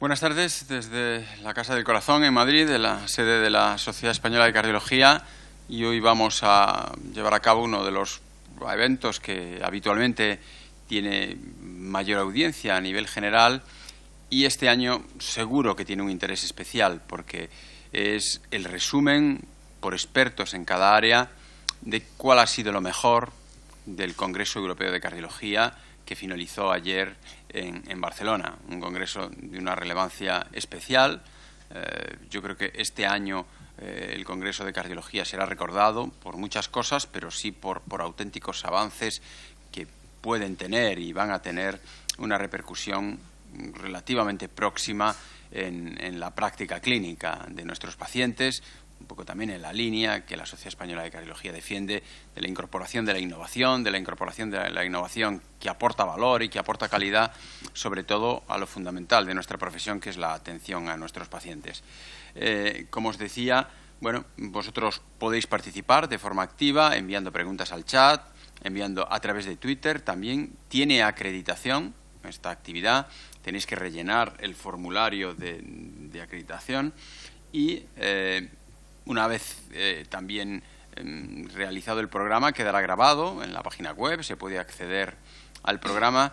Buenas tardes desde la Casa del Corazón en Madrid, de la sede de la Sociedad Española de Cardiología, y hoy vamos a llevar a cabo uno de los eventos que habitualmente tiene mayor audiencia a nivel general, y este año seguro que tiene un interés especial porque es el resumen por expertos en cada área de cuál ha sido lo mejor del Congreso Europeo de Cardiología que finalizó ayer en Barcelona, un congreso de una relevancia especial. Yo creo que este año el Congreso de Cardiología será recordado por muchas cosas, pero sí por auténticos avances que pueden tener y van a tener una repercusión relativamente próxima en la práctica clínica de nuestros pacientes, un poco también en la línea que la Sociedad Española de Cardiología defiende de la incorporación de la innovación, que aporta valor y que aporta calidad, sobre todo a lo fundamental de nuestra profesión, que es la atención a nuestros pacientes. Como os decía, bueno, vosotros podéis participar de forma activa enviando preguntas al chat, enviando a través de Twitter. También tiene acreditación esta actividad, tenéis que rellenar el formulario de acreditación y una vez también realizado el programa, quedará grabado en la página web, se puede acceder al programa.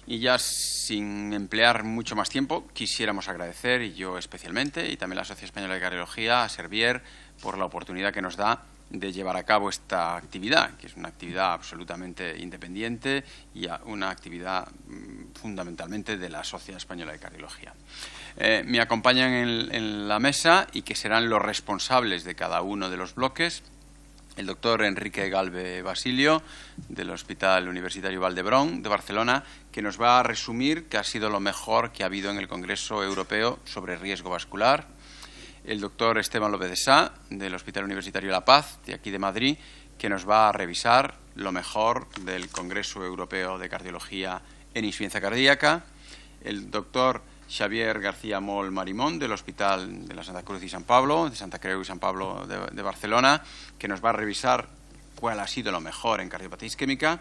Y ya sin emplear mucho más tiempo, quisiéramos agradecer, y yo especialmente, y también la Sociedad Española de Cardiología, a Servier, por la oportunidad que nos da de llevar a cabo esta actividad, que es una actividad absolutamente independiente y una actividad fundamentalmente de la Sociedad Española de Cardiología. Me acompañan en la mesa y que serán los responsables de cada uno de los bloques: el doctor Enrique Galve Basilio, del Hospital Universitario Vall d'Hebron de Barcelona, que nos va a resumir qué ha sido lo mejor que ha habido en el Congreso Europeo sobre riesgo vascular; el doctor Esteban López de Sá, del Hospital Universitario La Paz, de aquí de Madrid, que nos va a revisar lo mejor del Congreso Europeo de Cardiología en insuficiencia cardíaca; el doctor Xavier García Moll Marimón, del Hospital de la Santa Cruz y San Pablo, de Santa Creu y San Pablo de Barcelona, que nos va a revisar cuál ha sido lo mejor en cardiopatía isquémica;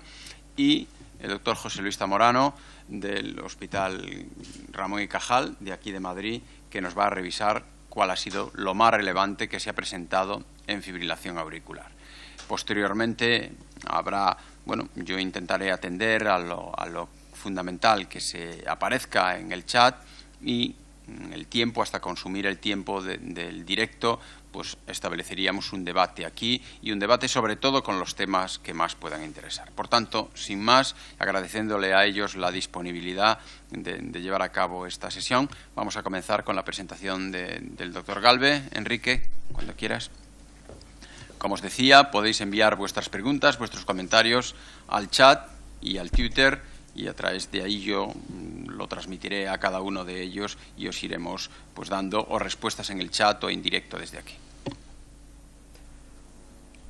y el doctor José Luis Zamorano, del Hospital Ramón y Cajal, de aquí de Madrid, que nos va a revisar cuál ha sido lo más relevante que se ha presentado en fibrilación auricular. Posteriormente habrá, bueno, yo intentaré atender a lo fundamental que se aparezca en el chat, y el tiempo, hasta consumir el tiempo del directo, pues estableceríamos un debate aquí, y un debate sobre todo con los temas que más puedan interesar. Por tanto, sin más, agradeciéndole a ellos la disponibilidad de llevar a cabo esta sesión, vamos a comenzar con la presentación del doctor Galve. Enrique, cuando quieras. Como os decía, podéis enviar vuestras preguntas, vuestros comentarios al chat y al Twitter, y a través de ahí yo lo transmitiré a cada uno de ellos y os iremos pues dando o respuestas en el chat o en directo desde aquí.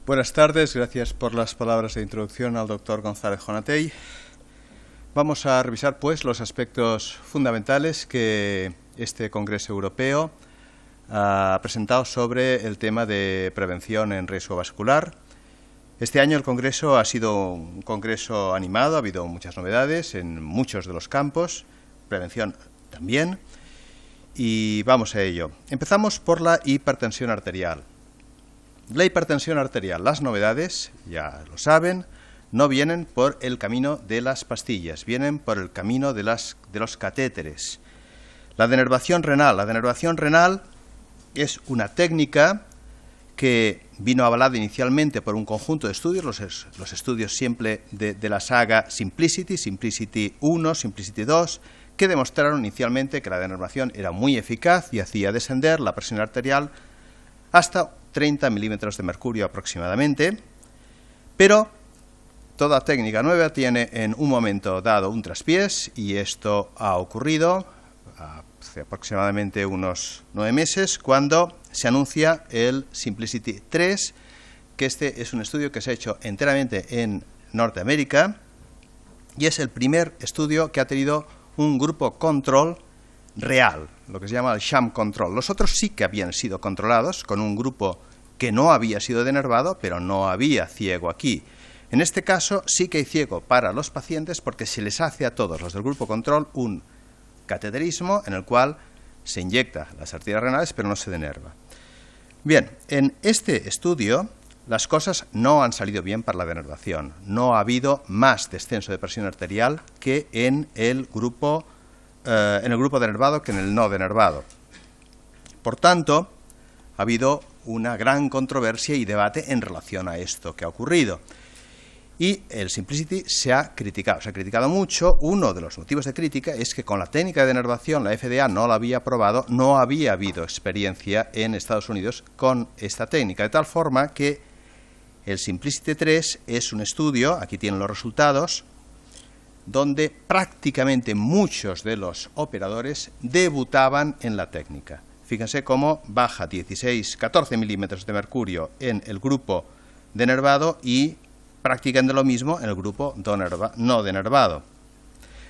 Buenas tardes, gracias por las palabras de introducción al doctor González Jonatey. Vamos a revisar pues los aspectos fundamentales que este Congreso Europeo ha presentado sobre el tema de prevención en riesgo vascular. Este año el Congreso ha sido un congreso animado, ha habido muchas novedades en muchos de los campos, prevención también, y vamos a ello. Empezamos por la hipertensión arterial. La hipertensión arterial, las novedades, ya lo saben, no vienen por el camino de las pastillas, vienen por el camino de los catéteres. La denervación renal es una técnica que vino avalada inicialmente por un conjunto de estudios, los estudios siempre de la saga Simplicity, Simplicity 1, Simplicity 2, que demostraron inicialmente que la denervación era muy eficaz y hacía descender la presión arterial hasta 30 milímetros de mercurio aproximadamente, pero toda técnica nueva tiene en un momento dado un traspiés, y esto ha ocurrido hace aproximadamente unos 9 meses, cuando se anuncia el Simplicity 3, que este es un estudio que se ha hecho enteramente en Norteamérica, y es el primer estudio que ha tenido un grupo control real, lo que se llama el sham control. Los otros sí que habían sido controlados con un grupo que no había sido denervado, pero no había ciego aquí. En este caso sí que hay ciego para los pacientes, porque se les hace a todos los del grupo control un cateterismo en el cual se inyecta a las arterias renales, pero no se denerva. Bien, en este estudio las cosas no han salido bien para la denervación. No ha habido más descenso de presión arterial que en el grupo denervado que en el no denervado. Por tanto, ha habido una gran controversia y debate en relación a esto que ha ocurrido. Y el Symplicity se ha criticado mucho. Uno de los motivos de crítica es que con la técnica de denervación la FDA no la había probado, no había habido experiencia en Estados Unidos con esta técnica, de tal forma que el Symplicity 3 es un estudio, aquí tienen los resultados, donde prácticamente muchos de los operadores debutaban en la técnica. Fíjense cómo baja 14 milímetros de mercurio en el grupo denervado y prácticamente lo mismo en el grupo no denervado.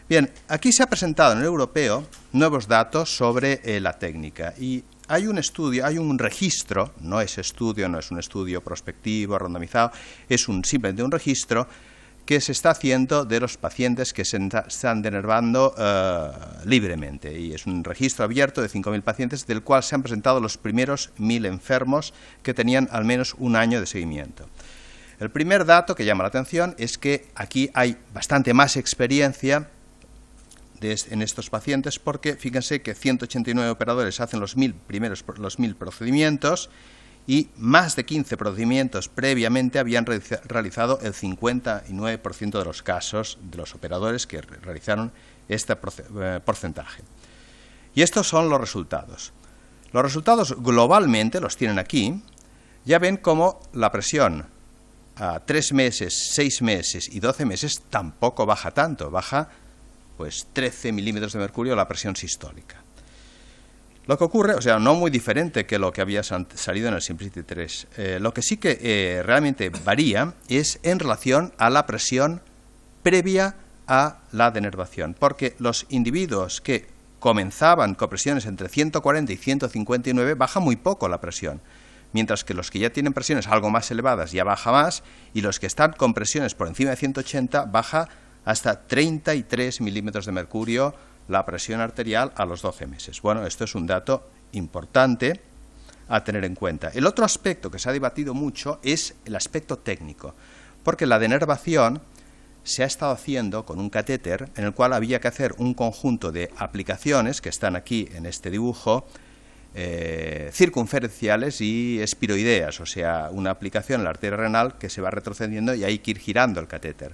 Bien, aquí se ha presentado en el europeo nuevos datos sobre la técnica y hay un estudio, hay un registro, no es un estudio prospectivo, randomizado, es simplemente un registro que se está haciendo de los pacientes que se están denervando libremente. Y es un registro abierto de 5.000 pacientes, del cual se han presentado los primeros 1.000 enfermos que tenían al menos un año de seguimiento. El primer dato que llama la atención es que aquí hay bastante más experiencia en estos pacientes, porque fíjense que 189 operadores hacen los 1.000 procedimientos y más de 15 procedimientos previamente habían realizado el 59% de los casos de los operadores que realizaron este porcentaje. Y estos son los resultados. Los resultados globalmente los tienen aquí. Ya ven cómo la presión a 3 meses, 6 meses y 12 meses tampoco baja tanto, baja pues 13 milímetros de mercurio la presión sistólica. Lo que ocurre, o sea, no muy diferente que lo que había salido en el Symplicity 3. Lo que sí que realmente varía es en relación a la presión previa a la denervación, porque los individuos que comenzaban con presiones entre 140 y 159 baja muy poco la presión, mientras que los que ya tienen presiones algo más elevadas ya baja más, y los que están con presiones por encima de 180 baja hasta 33 milímetros de mercurio la presión arterial a los 12 meses. Bueno, esto es un dato importante a tener en cuenta. El otro aspecto que se ha debatido mucho es el aspecto técnico, porque la denervación se ha estado haciendo con un catéter en el cual había que hacer un conjunto de aplicaciones que están aquí en este dibujo, circunferenciales y espiroideas, o sea, una aplicación en la arteria renal que se va retrocediendo y hay que ir girando el catéter.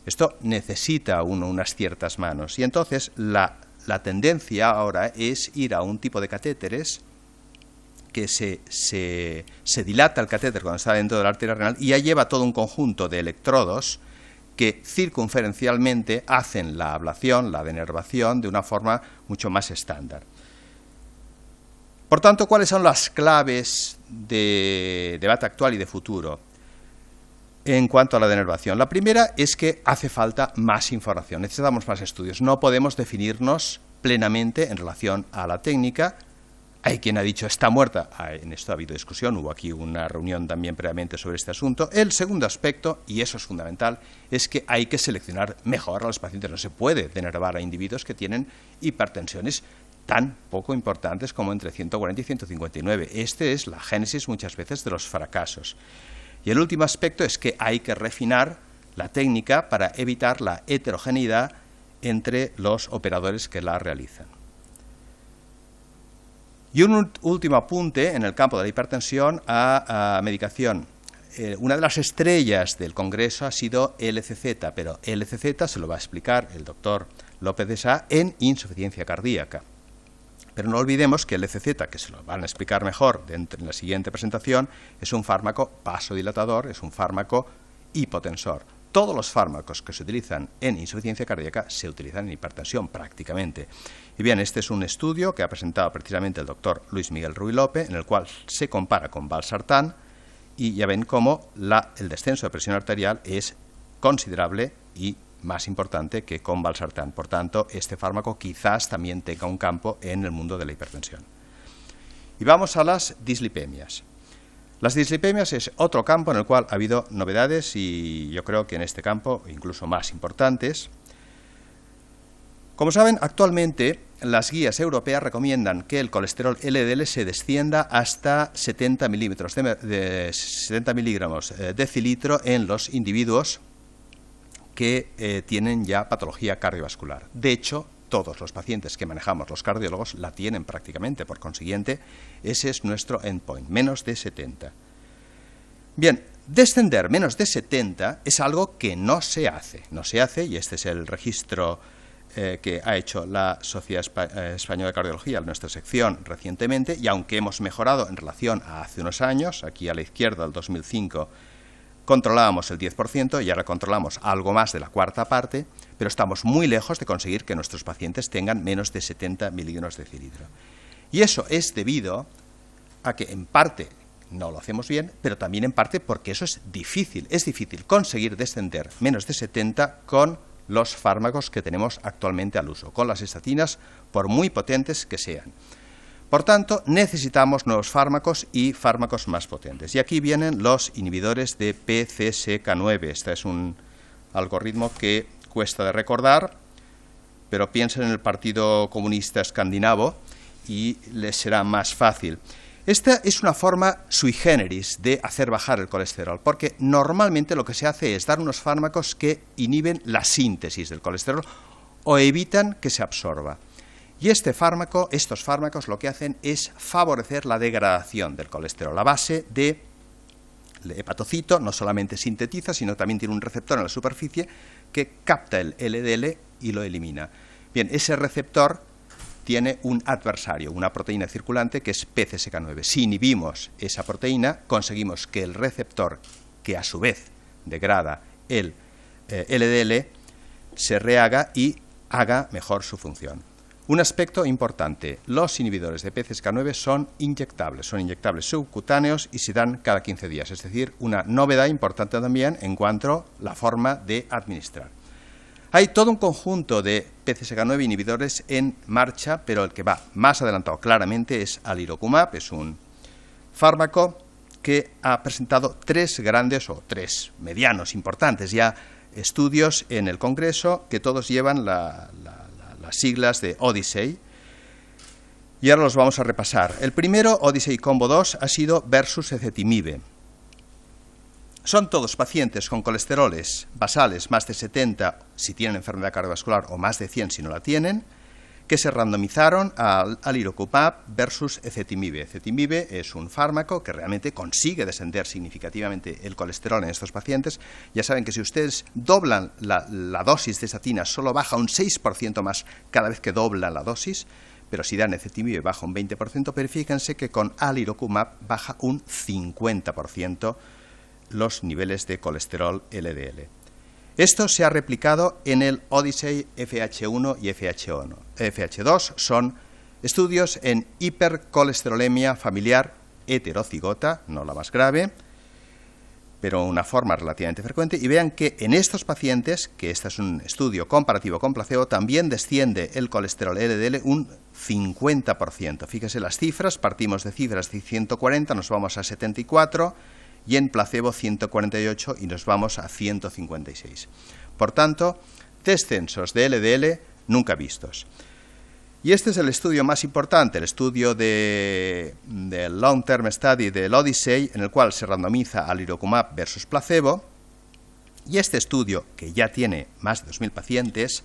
Esto necesita unas ciertas manos y entonces la tendencia ahora es ir a un tipo de catéteres que se dilata el catéter cuando está dentro de la arteria renal y ya lleva todo un conjunto de electrodos que circunferencialmente hacen la ablación, la denervación, de una forma mucho más estándar. Por tanto, ¿cuáles son las claves de debate actual y de futuro en cuanto a la denervación? La primera es que hace falta más información, necesitamos más estudios. No podemos definirnos plenamente en relación a la técnica. Hay quien ha dicho está muerta, en esto ha habido discusión, hubo aquí una reunión también previamente sobre este asunto. El segundo aspecto, y eso es fundamental, es que hay que seleccionar mejor a los pacientes. No se puede denervar a individuos que tienen hipertensiones tan poco importantes como entre 140 y 159. Esta es la génesis muchas veces de los fracasos. Y el último aspecto es que hay que refinar la técnica para evitar la heterogeneidad entre los operadores que la realizan. Y un último apunte en el campo de la hipertensión a medicación. Una de las estrellas del Congreso ha sido LCZ, pero LCZ se lo va a explicar el doctor López de Sá en insuficiencia cardíaca. Pero no olvidemos que el LCZ, que se lo van a explicar mejor en la siguiente presentación, es un fármaco vasodilatador, es un fármaco hipotensor. Todos los fármacos que se utilizan en insuficiencia cardíaca se utilizan en hipertensión prácticamente. Y bien, este es un estudio que ha presentado precisamente el doctor Luis Miguel Ruy López, en el cual se compara con valsartán y ya ven cómo el descenso de presión arterial es considerable y más importante que con valsartán. Por tanto, este fármaco quizás también tenga un campo en el mundo de la hipertensión. Y vamos a las dislipemias. Las dislipemias es otro campo en el cual ha habido novedades y yo creo que en este campo incluso más importantes. Como saben, actualmente las guías europeas recomiendan que el colesterol LDL se descienda hasta 70 miligramos decilitro en los individuos que tienen ya patología cardiovascular. De hecho, todos los pacientes que manejamos los cardiólogos la tienen prácticamente, por consiguiente, ese es nuestro endpoint, menos de 70. Bien, descender menos de 70 es algo que no se hace, y este es el registro que ha hecho la Sociedad Española de Cardiología en nuestra sección recientemente, y aunque hemos mejorado en relación a hace unos años, aquí a la izquierda, del 2005, controlábamos el 10% y ahora controlamos algo más de la cuarta parte, pero estamos muy lejos de conseguir que nuestros pacientes tengan menos de 70 miligramos decilitro. Y eso es debido a que, en parte, no lo hacemos bien, pero también en parte porque eso es difícil. Es difícil conseguir descender menos de 70 con los fármacos que tenemos actualmente al uso, con las estatinas, por muy potentes que sean. Por tanto, necesitamos nuevos fármacos y fármacos más potentes. Y aquí vienen los inhibidores de PCSK9. Este es un algoritmo que cuesta de recordar, pero piensen en el Partido Comunista Escandinavo y les será más fácil. Esta es una forma sui generis de hacer bajar el colesterol, porque normalmente lo que se hace es dar unos fármacos que inhiben la síntesis del colesterol o evitan que se absorba. Y estos fármacos lo que hacen es favorecer la degradación del colesterol. A base de hepatocito no solamente sintetiza, sino también tiene un receptor en la superficie que capta el LDL y lo elimina. Bien, ese receptor tiene un adversario, una proteína circulante que es PCSK9. Si inhibimos esa proteína, conseguimos que el receptor, que a su vez degrada el LDL, se rehaga y haga mejor su función. Un aspecto importante, los inhibidores de PCSK9 son inyectables subcutáneos y se dan cada 15 días, es decir, una novedad importante también en cuanto a la forma de administrar. Hay todo un conjunto de PCSK9 inhibidores en marcha, pero el que va más adelantado claramente es alirocumab, es un fármaco que ha presentado tres grandes medianos importantes ya estudios en el Congreso, que todos llevan las siglas de Odyssey, y ahora los vamos a repasar. El primero, Odyssey Combo 2, ha sido versus ezetimibe. Son todos pacientes con colesteroles basales más de 70 si tienen enfermedad cardiovascular o más de 100 si no la tienen, que se randomizaron al alirocumab versus ezetimibe. Ezetimibe es un fármaco que realmente consigue descender significativamente el colesterol en estos pacientes. Ya saben que si ustedes doblan la dosis de estatina, solo baja un 6% más cada vez que doblan la dosis, pero si dan ezetimibe baja un 20%, pero fíjense que con alirocumab baja un 50% los niveles de colesterol LDL. Esto se ha replicado en el Odyssey FH1 y FH2. Son estudios en hipercolesterolemia familiar heterocigota, no la más grave, pero una forma relativamente frecuente. Y vean que en estos pacientes, que este es un estudio comparativo con placebo, también desciende el colesterol LDL un 50%. Fíjese las cifras, partimos de cifras de 140, nos vamos a 74, y en placebo 148 y nos vamos a 156. Por tanto, descensos de LDL nunca vistos. Y este es el estudio más importante, el estudio del Long Term Study del Odyssey, en el cual se randomiza alirocumab versus placebo. Y este estudio, que ya tiene más de 2.000 pacientes,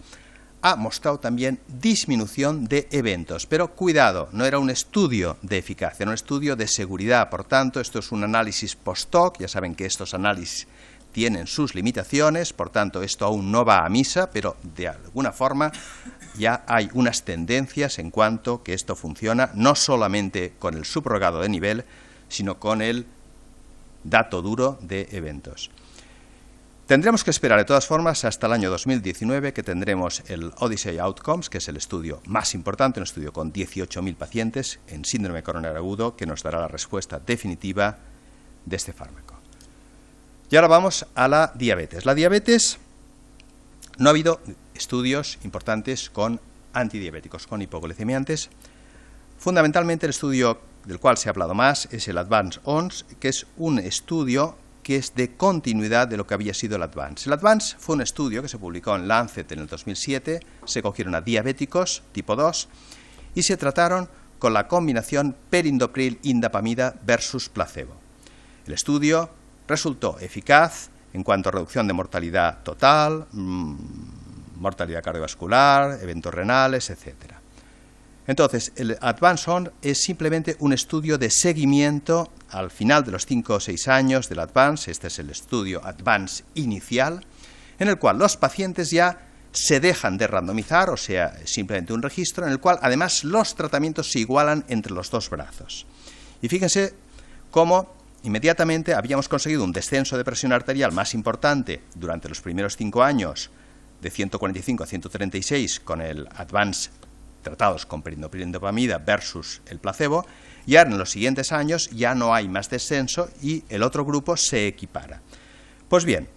ha mostrado también disminución de eventos. Pero cuidado, no era un estudio de eficacia, era un estudio de seguridad. Por tanto, esto es un análisis post-hoc. Ya saben que estos análisis tienen sus limitaciones, por tanto, esto aún no va a misa, pero de alguna forma ya hay unas tendencias en cuanto que esto funciona, no solamente con el subrogado de nivel, sino con el dato duro de eventos. Tendremos que esperar de todas formas hasta el año 2019, que tendremos el Odyssey Outcomes, que es el estudio más importante, un estudio con 18.000 pacientes en síndrome coronario agudo, que nos dará la respuesta definitiva de este fármaco. Y ahora vamos a la diabetes. La diabetes, no ha habido estudios importantes con antidiabéticos, con hipoglicemiantes. Fundamentalmente el estudio del cual se ha hablado más es el Advance-ONS, que es un estudio que es de continuidad de lo que había sido el Advance. El Advance fue un estudio que se publicó en Lancet en el 2007, se cogieron a diabéticos tipo 2 y se trataron con la combinación perindopril-indapamida versus placebo. El estudio resultó eficaz en cuanto a reducción de mortalidad total, mortalidad cardiovascular, eventos renales, etc. Entonces, el Advance-ON es simplemente un estudio de seguimiento al final de los 5 o 6 años del Advance. Este es el estudio Advance inicial, en el cual los pacientes ya se dejan de randomizar, o sea, simplemente un registro, en el cual además los tratamientos se igualan entre los dos brazos. Y fíjense cómo inmediatamente habíamos conseguido un descenso de presión arterial más importante durante los primeros 5 años, de 145 a 136 con el Advance tratados con perindopril-indapamida versus el placebo, y ahora en los siguientes años ya no hay más descenso y el otro grupo se equipara. Pues bien,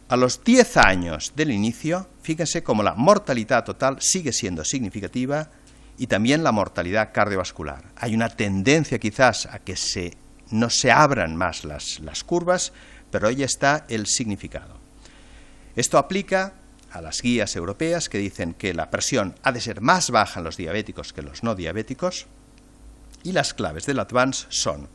a los 10 años del inicio, fíjense cómo la mortalidad total sigue siendo significativa y también la mortalidad cardiovascular. Hay una tendencia quizás a que no se abran más las curvas, pero ahí está el significado. Esto aplica a las guías europeas que dicen que la presión ha de ser más baja en los diabéticos que en los no diabéticos, y las claves del Advance son: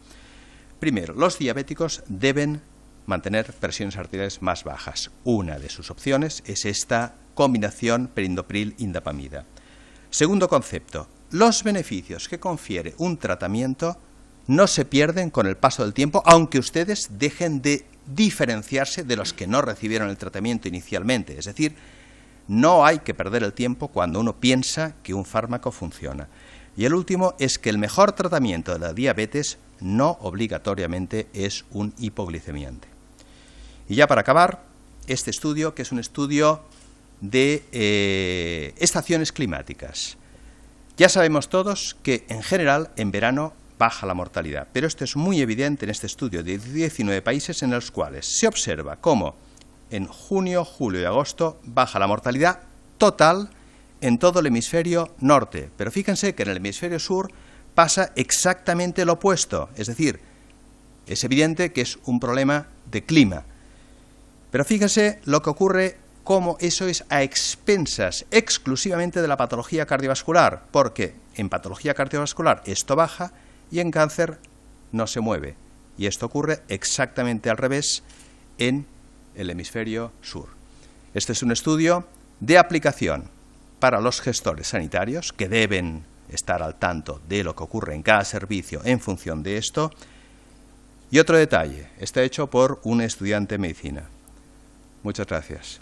primero, los diabéticos deben mantener presiones arteriales más bajas. Una de sus opciones es esta combinación perindopril-indapamida. Segundo concepto, los beneficios que confiere un tratamiento no se pierden con el paso del tiempo, aunque ustedes dejen de diferenciarse de los que no recibieron el tratamiento inicialmente. Es decir, no hay que perder el tiempo cuando uno piensa que un fármaco funciona. Y el último es que el mejor tratamiento de la diabetes no obligatoriamente es un hipoglicemiante. Y ya para acabar, este estudio, que es un estudio de estaciones climáticas. Ya sabemos todos que en general en verano baja la mortalidad, pero esto es muy evidente en este estudio de 19 países en los cuales se observa cómo en junio, julio y agosto baja la mortalidad total en todo el hemisferio norte. Pero fíjense que en el hemisferio sur pasa exactamente lo opuesto, es decir, es evidente que es un problema de clima. Pero fíjense lo que ocurre, cómo eso es a expensas exclusivamente de la patología cardiovascular, porque en patología cardiovascular esto baja y en cáncer no se mueve. Y esto ocurre exactamente al revés en el hemisferio sur. Este es un estudio de aplicación para los gestores sanitarios que deben estar al tanto de lo que ocurre en cada servicio en función de esto. Y otro detalle, está hecho por un estudiante de medicina. Muchas gracias.